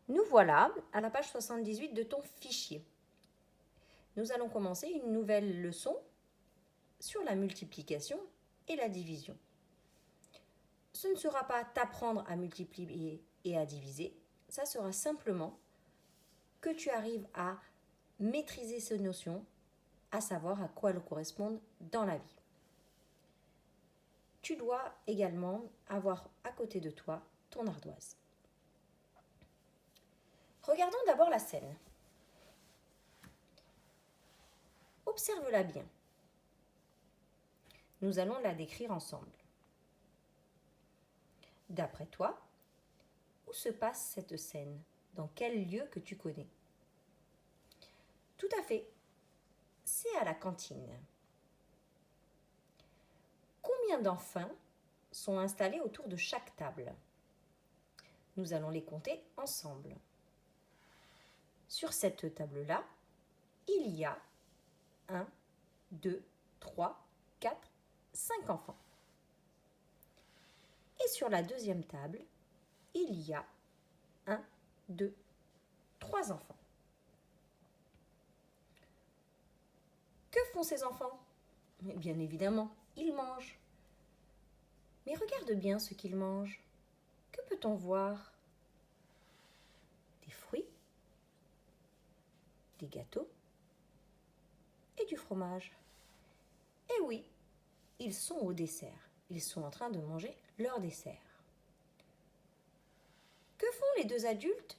Nous voilà à la page 78 de ton fichier. Nous allons commencer une nouvelle leçon sur la multiplication et la division. Ce ne sera pas t'apprendre à multiplier et à diviser, ça sera simplement que tu arrives à maîtriser ces notions, à savoir à quoi elles correspondent dans la vie. Tu dois également avoir à côté de toi ton ardoise. Regardons d'abord la scène. Observe-la bien. Nous allons la décrire ensemble. D'après toi, où se passe cette scène? Dans quel lieu que tu connais? Tout à fait, c'est à la cantine. Combien d'enfants sont installés autour de chaque table? Nous allons les compter ensemble. Sur cette table-là, il y a 1, 2, 3, 4, 5 enfants. Et sur la deuxième table, il y a 1, 2, 3 enfants. Que font ces enfants? Bien évidemment, ils mangent. Mais regarde bien ce qu'ils mangent. Que peut-on voir? Des fruits, des gâteaux et du fromage. Et oui, ils sont au dessert. Ils sont en train de manger leur dessert. Que font les deux adultes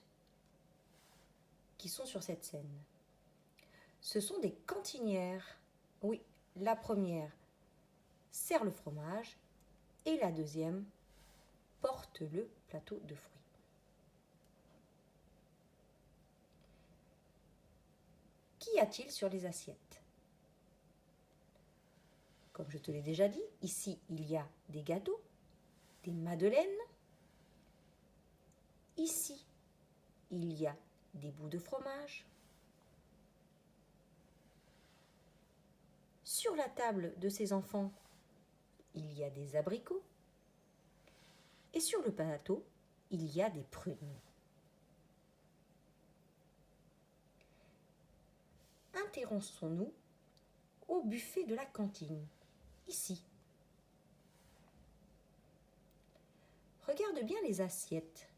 qui sont sur cette scène? Ce sont des cantinières. Oui, la première sert le fromage et la deuxième porte le plateau de fruits. Qu'y a-t-il sur les assiettes? Comme je te l'ai déjà dit, ici il y a des gâteaux, des madeleines. Ici, il y a des bouts de fromage. Sur la table de ces enfants, il y a des abricots. Et sur le plateau, il y a des prunes. Intéressons-nous au buffet de la cantine, ici. Regarde bien les assiettes.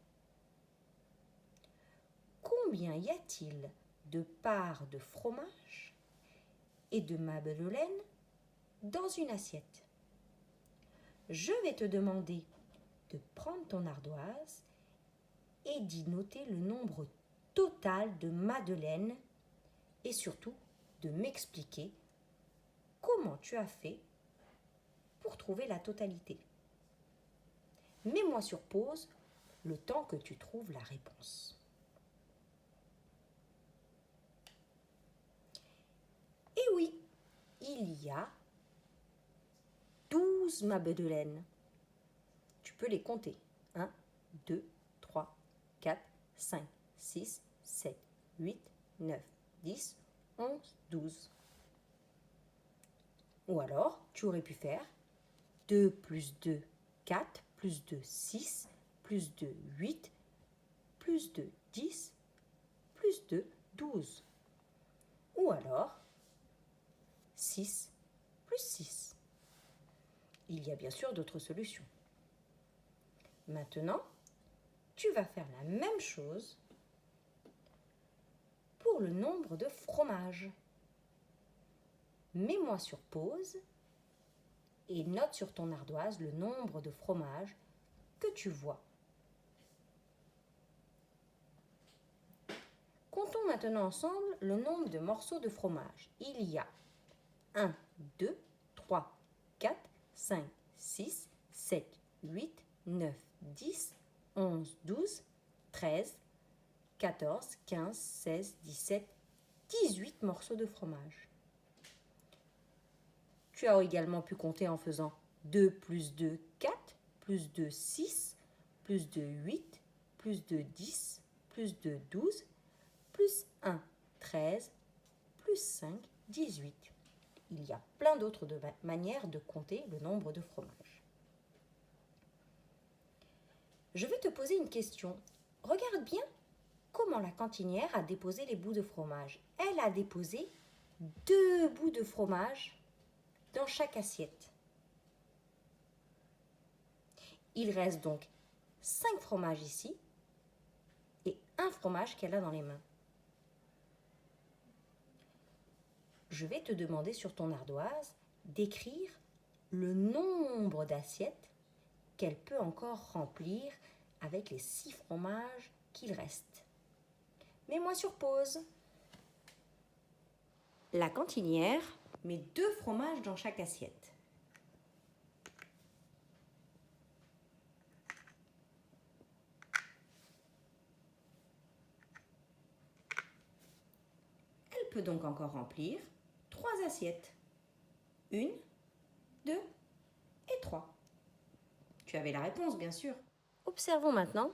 Combien y a-t-il de parts de fromage et de madeleine dans une assiette? Je vais te demander de prendre ton ardoise et d'y noter le nombre total de madeleines et surtout de m'expliquer comment tu as fait pour trouver la totalité. Mets-moi sur pause le temps que tu trouves la réponse. Et oui, il y a 12 madeleines. Tu peux les compter. 1, 2, 3, 4, 5, 6, 7, 8, 9, 10, 11, 12. Ou alors, tu aurais pu faire 2 plus 2, 4, plus 2, 6, plus 2, 8, plus 2, 10, plus 2, 12. Ou alors, 6 plus 6. Il y a bien sûr d'autres solutions. Maintenant, tu vas faire la même chose pour le nombre de fromages. Mets-moi sur pause et note sur ton ardoise le nombre de fromages que tu vois. Comptons maintenant ensemble le nombre de morceaux de fromage. Il y a 1, 2, 3, 4, 5, 6, 7, 8, 9, 10, 11, 12, 13, 14, 15, 16, 17, 18 morceaux de fromage. Tu as également pu compter en faisant 2 plus 2, 4, plus 2, 6, plus 2, 8, plus 2, 10, plus 2, 12, plus 1, 13, plus 5, 18. Il y a plein d'autres manières de compter le nombre de fromages. Je vais te poser une question. Regarde bien comment la cantinière a déposé les bouts de fromage. Elle a déposé 2 bouts de fromage dans chaque assiette. Il reste donc 5 fromages ici et un fromage qu'elle a dans les mains. Je vais te demander sur ton ardoise d'écrire le nombre d'assiettes qu'elle peut encore remplir avec les 6 fromages qu'il reste. Mets-moi sur pause. La cantinière met 2 fromages dans chaque assiette. Elle peut donc encore remplir 3 assiettes. 1, 2 et 3. Tu avais la réponse, bien sûr. Observons maintenant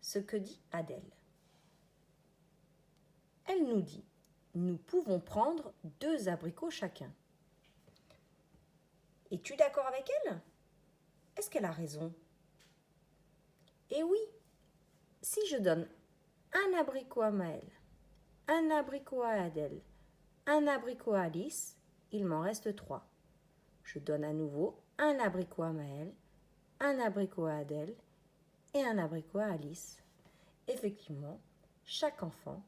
ce que dit Adèle. Elle nous dit, nous pouvons prendre 2 abricots chacun. Es-tu d'accord avec elle? Est-ce qu'elle a raison? Eh oui, si je donne un abricot à Maëlle, un abricot à Adèle, un abricot à Alice, il m'en reste 3. Je donne à nouveau un abricot à Maëlle, un abricot à Adèle et un abricot à Alice. Effectivement, chaque enfant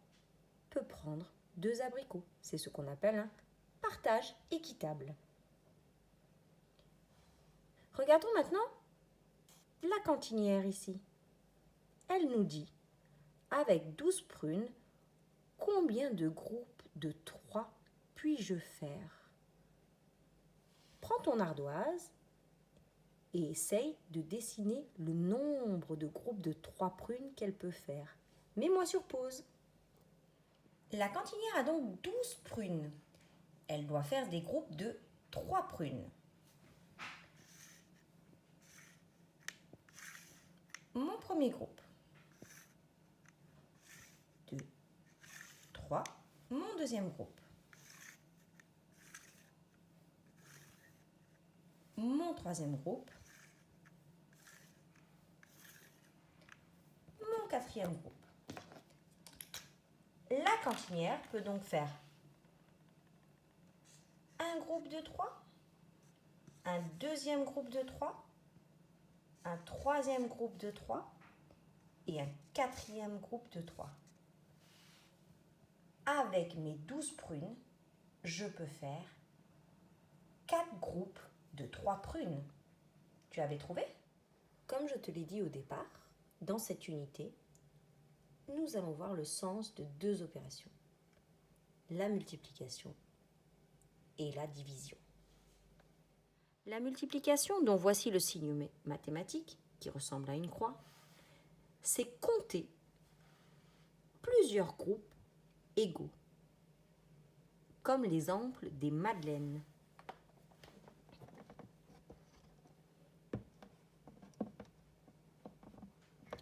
peut prendre 2 abricots. C'est ce qu'on appelle un partage équitable. Regardons maintenant la cantinière ici. Elle nous dit, avec 12 prunes, combien de groupes de 3 puis-je faire? Prends ton ardoise et essaye de dessiner le nombre de groupes de 3 prunes qu'elle peut faire. Mets-moi sur pause. La cantinière a donc 12 prunes. Elle doit faire des groupes de 3 prunes. Mon premier groupe. 2, 3. Mon deuxième groupe. Mon troisième groupe. Mon quatrième groupe. La cantinière peut donc faire un groupe de 3, un deuxième groupe de 3, un troisième groupe de 3 et un quatrième groupe de 3. Avec mes 12 prunes, je peux faire 4 groupes de 3 prunes. Tu avais trouvé? Comme je te l'ai dit au départ, dans cette unité, nous allons voir le sens de 2 opérations, la multiplication et la division. La multiplication, dont voici le signe mathématique, qui ressemble à une croix, c'est compter plusieurs groupes égaux, comme l'exemple des madeleines.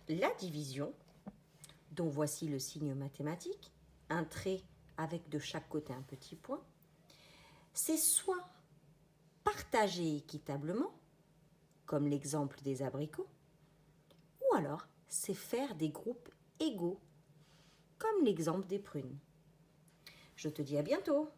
La division, dont voici le signe mathématique, un trait avec de chaque côté un petit point, c'est soit partager équitablement, comme l'exemple des abricots, ou alors c'est faire des groupes égaux, comme l'exemple des prunes. Je te dis à bientôt.